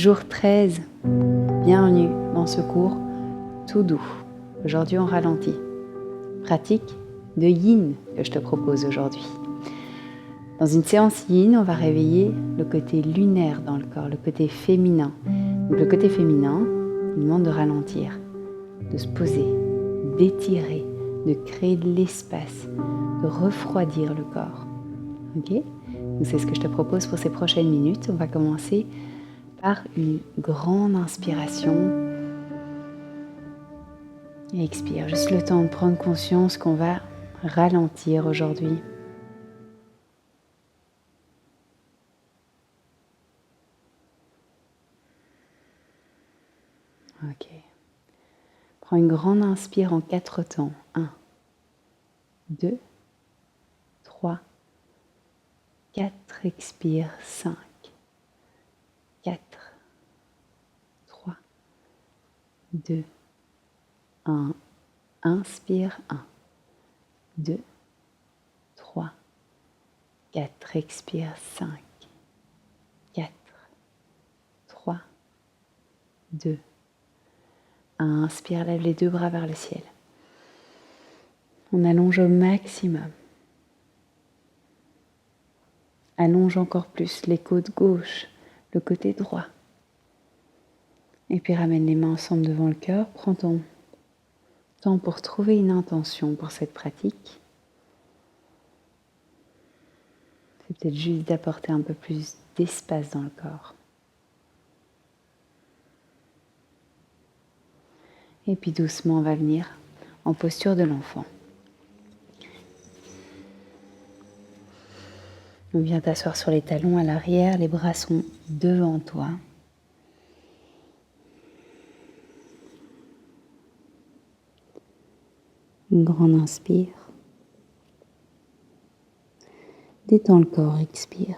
Jour 13, bienvenue dans ce cours tout doux. Aujourd'hui on ralentit. Pratique de yin que je te propose aujourd'hui. Dans une séance yin, on va réveiller le côté lunaire dans le corps, le côté féminin. Donc le côté féminin, il demande de ralentir, de se poser, d'étirer, de créer de l'espace, de refroidir le corps. Ok ? Donc c'est ce que je te propose pour ces prochaines minutes. On va commencer par une grande inspiration. Et expire, juste le temps de prendre conscience qu'on va ralentir aujourd'hui. Ok. Prends une grande inspire en 4 temps. 1, 2, 3, 4. Expire. 5, 4, 3, 2, 1. Inspire. 1, 2, 3, 4. Expire. 5, 4, 3, 2, 1. Inspire, lève les deux bras vers le ciel. On allonge au maximum. Allonge encore plus les côtes gauche, le côté droit. Et puis ramène les mains ensemble devant le cœur. Prends ton temps pour trouver une intention pour cette pratique. C'est peut-être juste d'apporter un peu plus d'espace dans le corps. Et puis doucement, on va venir en posture de l'enfant. On vient t'asseoir sur les talons à l'arrière, les bras sont devant toi. Une grande inspire. Détends le corps, expire.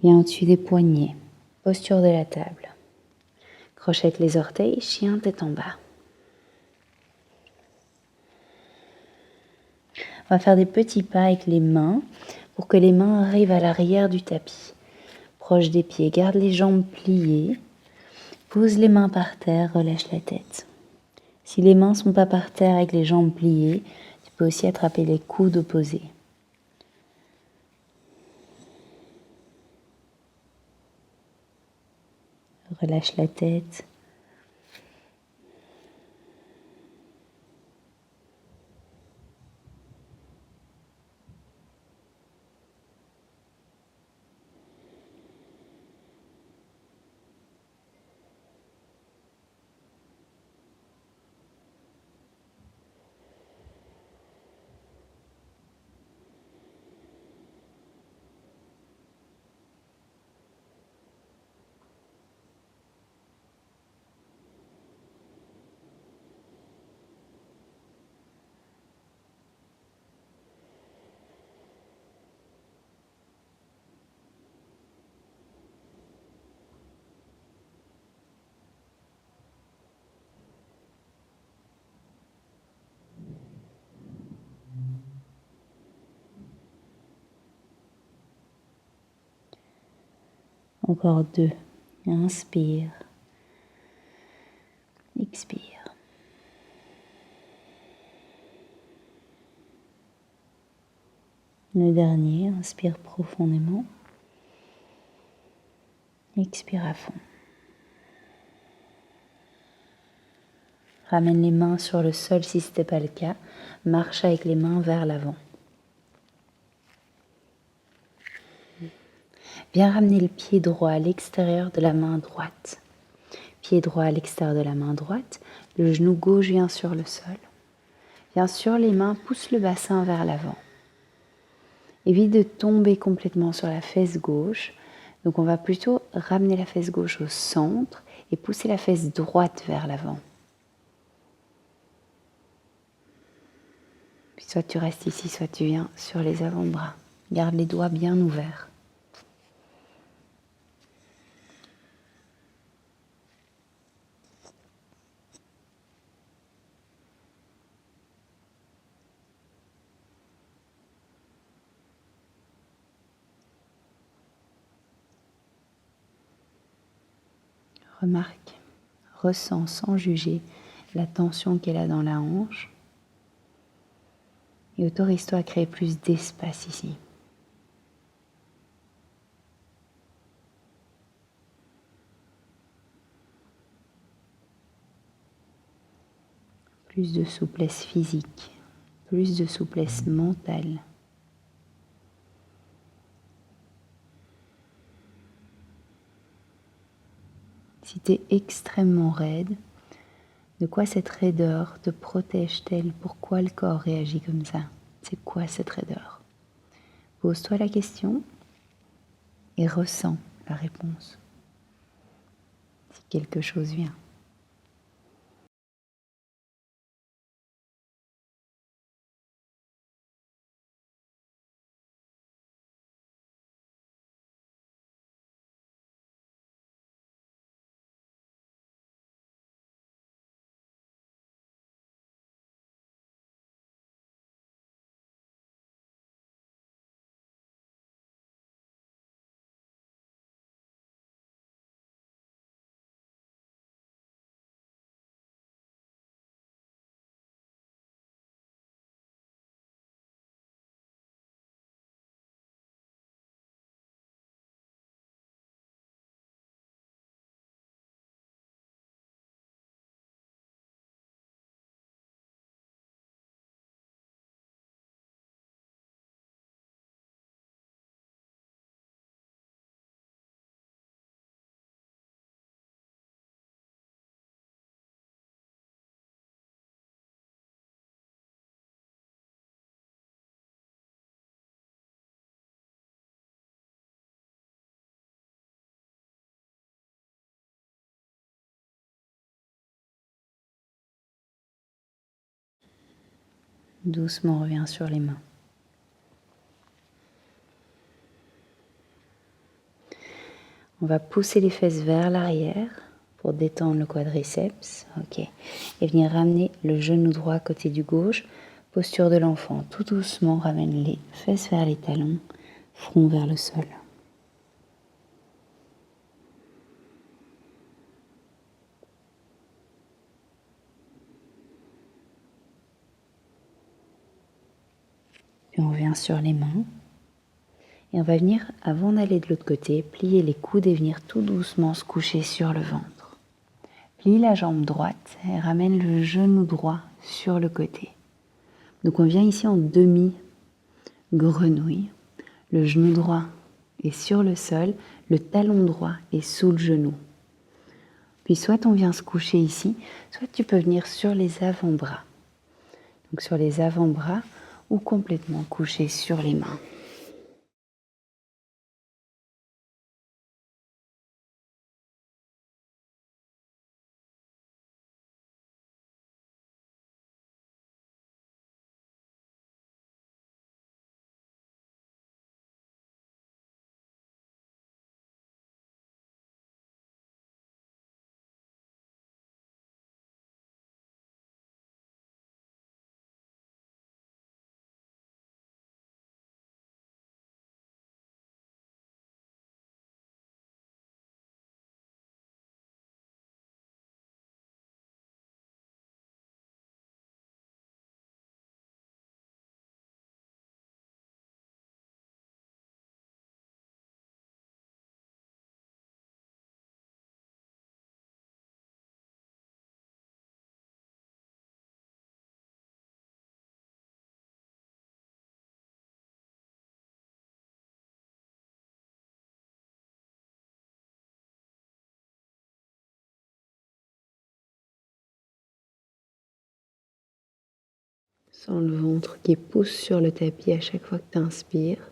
Viens au-dessus des poignets, posture de la table. Crochette les orteils, chien tête en bas. On va faire des petits pas avec les mains pour que les mains arrivent à l'arrière du tapis. Proche des pieds, garde les jambes pliées. Pose les mains par terre, relâche la tête. Si les mains ne sont pas par terre avec les jambes pliées, tu peux aussi attraper les coudes opposés. Relâche la tête. Encore 2. Inspire. Expire. Le dernier, inspire profondément. Expire à fond. Ramène les mains sur le sol si ce n'était pas le cas. Marche avec les mains vers l'avant. Viens ramener le pied droit à l'extérieur de la main droite. Pied droit à l'extérieur de la main droite. Le genou gauche vient sur le sol. Viens sur les mains, pousse le bassin vers l'avant. Évite de tomber complètement sur la fesse gauche. Donc on va plutôt ramener la fesse gauche au centre et pousser la fesse droite vers l'avant. Puis soit tu restes ici, soit tu viens sur les avant-bras. Garde les doigts bien ouverts. Remarque, ressens sans juger la tension qu'elle a dans la hanche et autorise-toi à créer plus d'espace ici. Plus de souplesse physique, plus de souplesse mentale. Si tu es extrêmement raide, de quoi cette raideur te protège-t-elle? Pourquoi le corps réagit comme ça? C'est quoi cette raideur? Pose-toi la question et ressens la réponse. Si quelque chose vient. Doucement, reviens sur les mains. On va pousser les fesses vers l'arrière pour détendre le quadriceps. Ok. Et venir ramener le genou droit côté du gauche. Posture de l'enfant. Tout doucement, ramène les fesses vers les talons, front vers le sol. Puis on revient sur les mains. Et on va venir, avant d'aller de l'autre côté, plier les coudes et venir tout doucement se coucher sur le ventre. Plie la jambe droite et ramène le genou droit sur le côté. Donc on vient ici en demi-grenouille. Le genou droit est sur le sol, le talon droit est sous le genou. Puis soit on vient se coucher ici, soit tu peux venir sur les avant-bras. Donc sur les avant-bras ou complètement couché sur les mains. Sens le ventre qui pousse sur le tapis à chaque fois que tu inspires.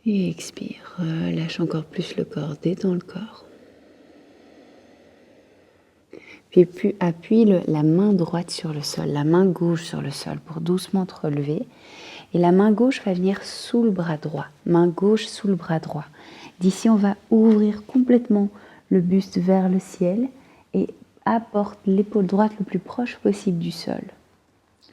Et expire. Relâche encore plus le corps. Détends le corps. Puis appuie la main droite sur le sol, la main gauche sur le sol pour doucement te relever. Et la main gauche va venir sous le bras droit. Main gauche sous le bras droit. D'ici, on va ouvrir complètement le buste vers le ciel et apporte l'épaule droite le plus proche possible du sol.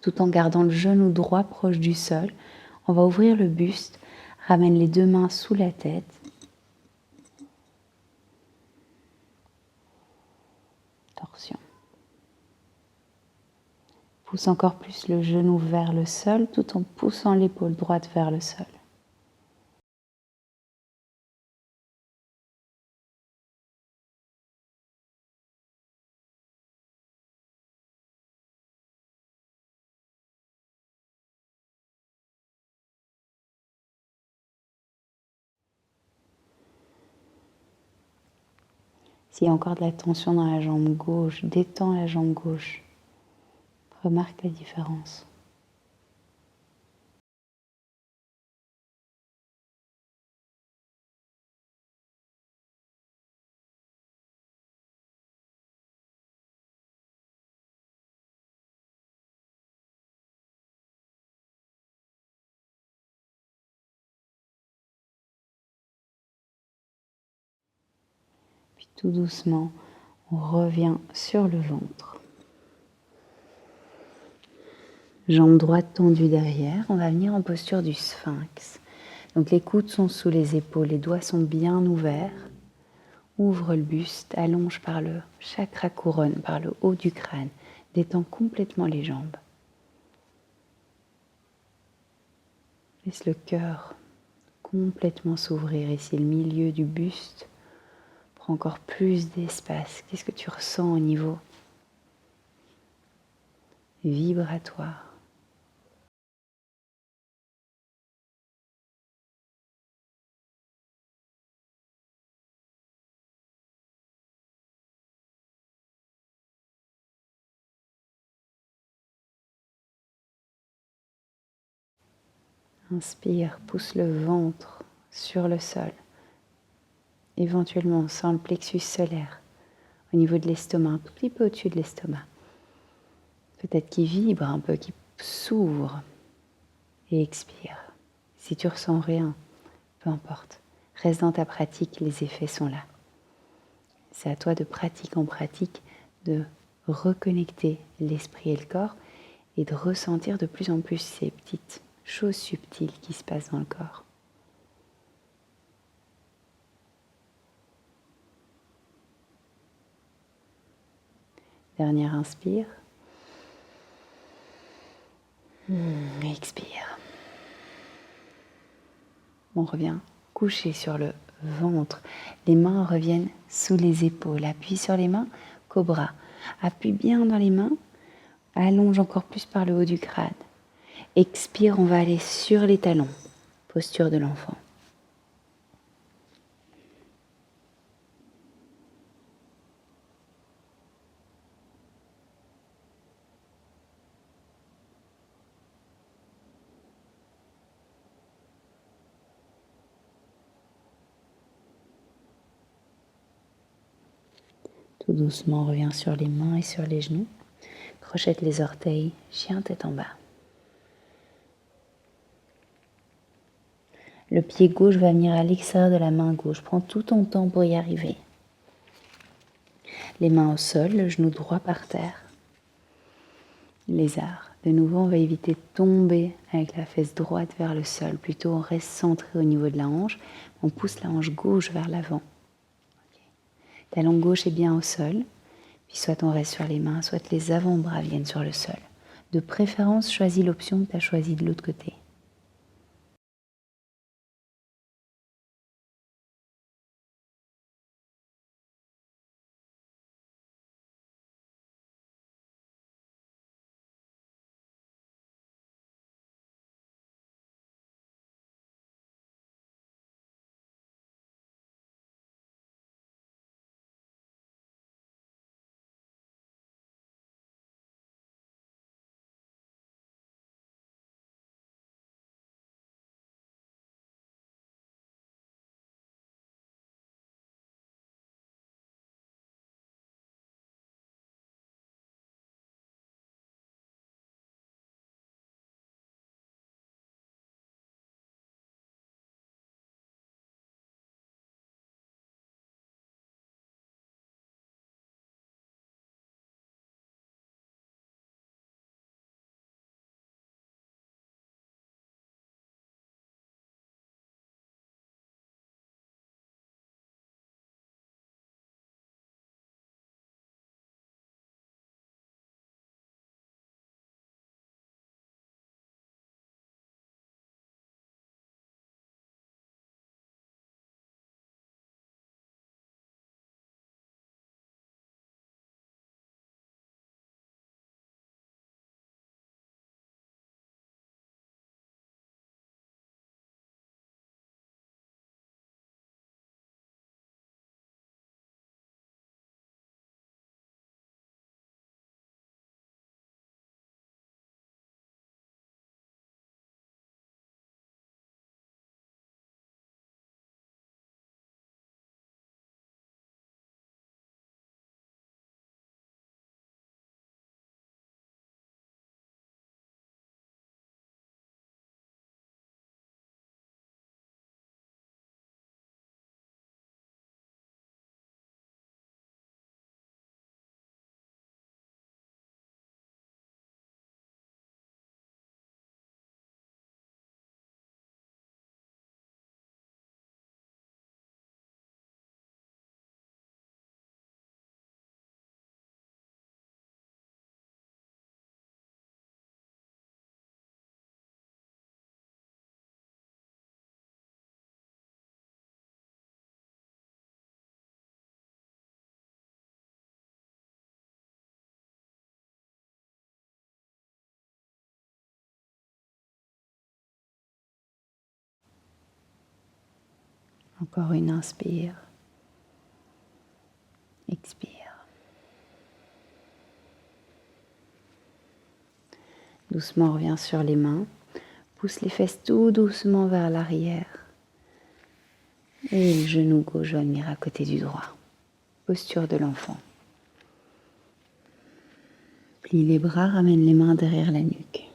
Tout en gardant le genou droit proche du sol, on va ouvrir le buste, ramène les deux mains sous la tête. torsion. Pousse encore plus le genou vers le sol tout en poussant l'épaule droite vers le sol. S'il y a encore de la tension dans la jambe gauche, détends la jambe gauche. Remarque la différence. Puis tout doucement, on revient sur le ventre. Jambe droite tendue derrière. On va venir en posture du sphinx. Donc les coudes sont sous les épaules, les doigts sont bien ouverts. Ouvre le buste, allonge par le chakra couronne, par le haut du crâne. Détends complètement les jambes. Laisse le cœur complètement s'ouvrir ici, le milieu du buste. Prends encore plus d'espace. Qu'est-ce que tu ressens au niveau vibratoire? Inspire, pousse le ventre sur le sol. Éventuellement, sens le plexus solaire au niveau de l'estomac, un tout petit peu au-dessus de l'estomac. Peut-être qu'il vibre un peu, qu'il s'ouvre. Et expire. Si tu ressens rien, peu importe. Reste dans ta pratique, les effets sont là. C'est à toi de pratique en pratique de reconnecter l'esprit et le corps et de ressentir de plus en plus ces petites choses subtiles qui se passent dans le corps. Dernière inspire. Expire. On revient couché sur le ventre. Les mains reviennent sous les épaules. Appuie sur les mains, cobra. Appuie bien dans les mains. Allonge encore plus par le haut du crâne. Expire, on va aller sur les talons. Posture de l'enfant. Tout doucement, on revient sur les mains et sur les genoux. Crochette les orteils, chien tête en bas. Le pied gauche va venir à l'extérieur de la main gauche. Prends tout ton temps pour y arriver. Les mains au sol, le genou droit par terre. Lézard. De nouveau, on va éviter de tomber avec la fesse droite vers le sol. Plutôt, on reste centré au niveau de la hanche. On pousse la hanche gauche vers l'avant. Talon gauche est bien au sol. Puis soit on reste sur les mains, soit les avant-bras viennent sur le sol. De préférence, choisis l'option que tu as choisie de l'autre côté. Encore une inspire. Expire. Doucement, reviens sur les mains. Pousse les fesses tout doucement vers l'arrière. Et le genou gauche va venir à côté du droit. Posture de l'enfant. Plie les bras, ramène les mains derrière la nuque.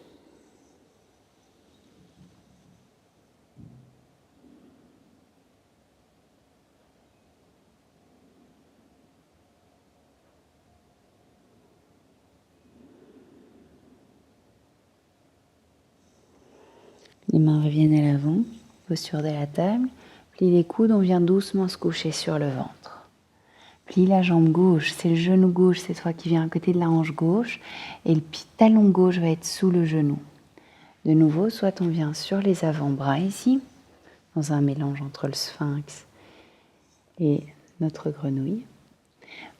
Les mains reviennent à l'avant, posture de la table. Plie les coudes, on vient doucement se coucher sur le ventre. Plie la jambe gauche, c'est le genou gauche cette fois qui vient à côté de la hanche gauche. Et le talon gauche va être sous le genou. De nouveau, soit on vient sur les avant-bras ici, dans un mélange entre le sphinx et notre grenouille,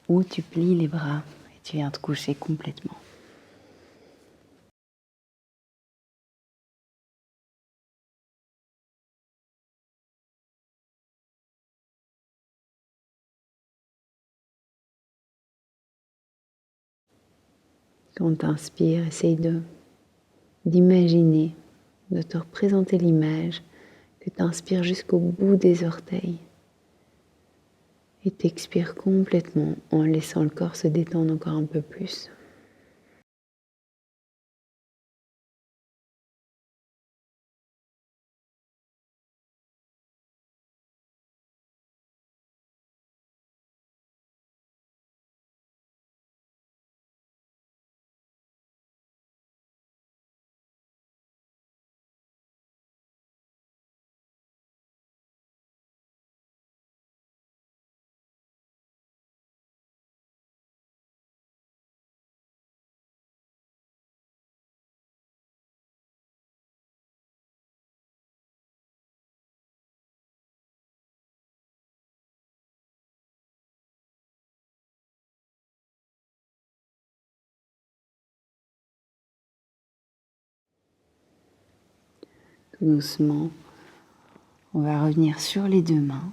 ou tu plies les bras et tu viens te coucher complètement. Quand tu inspires, essaye d'imaginer, de te représenter l'image, que tu inspires jusqu'au bout des orteils. Et t'expires complètement en laissant le corps se détendre encore un peu plus. Tout doucement, on va revenir sur les deux mains.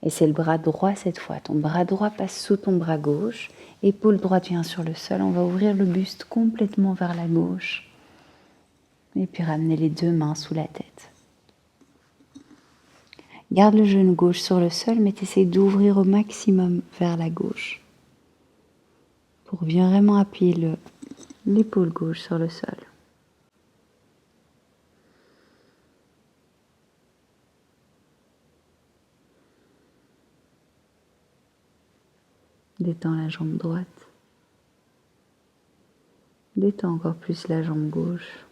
Et c'est le bras droit cette fois. Ton bras droit passe sous ton bras gauche. Épaule droite vient sur le sol. On va ouvrir le buste complètement vers la gauche. Et puis ramener les deux mains sous la tête. Garde le genou gauche sur le sol, mais essaie d'ouvrir au maximum vers la gauche. Pour bien vraiment appuyer l'épaule gauche sur le sol. Détends la jambe droite. Détends encore plus la jambe gauche.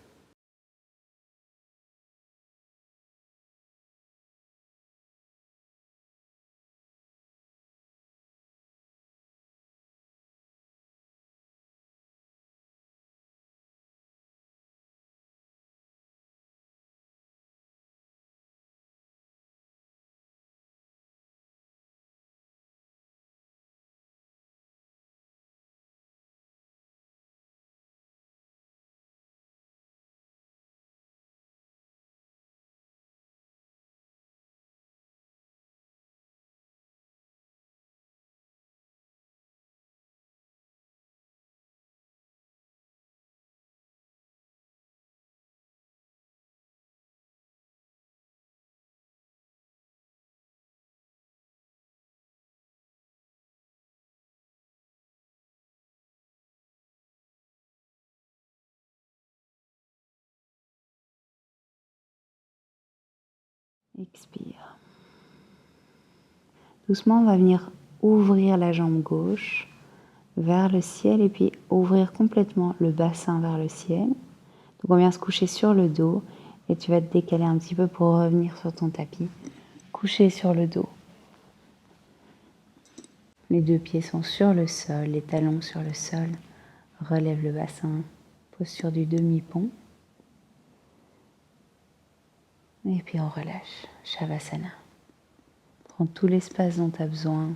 Expire. Doucement, on va venir ouvrir la jambe gauche vers le ciel et puis ouvrir complètement le bassin vers le ciel. Donc on vient se coucher sur le dos et tu vas te décaler un petit peu pour revenir sur ton tapis. Coucher sur le dos. Les deux pieds sont sur le sol, les talons sur le sol. Relève le bassin, posture du demi-pont. Et puis on relâche, Shavasana. Prends tout l'espace dont tu as besoin.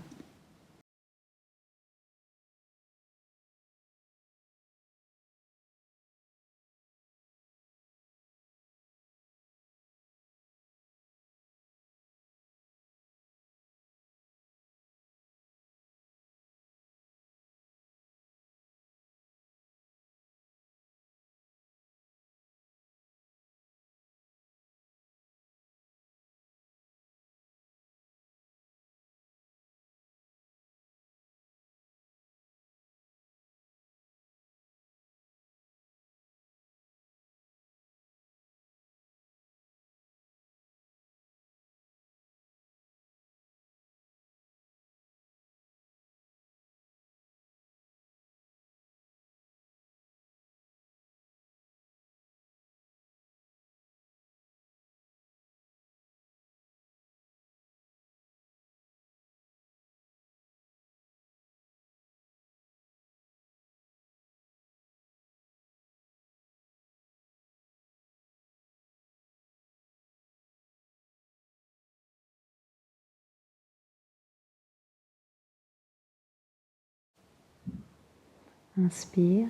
Inspire.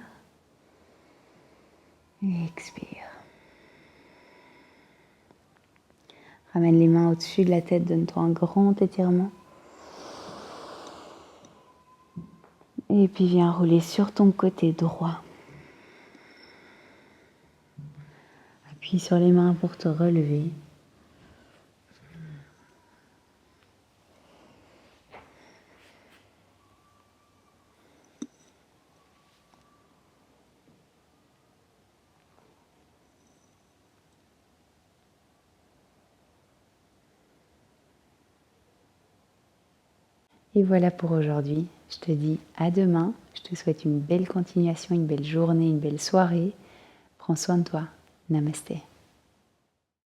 Et expire. Ramène les mains au-dessus de la tête, donne-toi un grand étirement. Et puis viens rouler sur ton côté droit. Appuie sur les mains pour te relever. Et voilà pour aujourd'hui. Je te dis à demain. Je te souhaite une belle continuation, une belle journée, une belle soirée. Prends soin de toi. Namasté.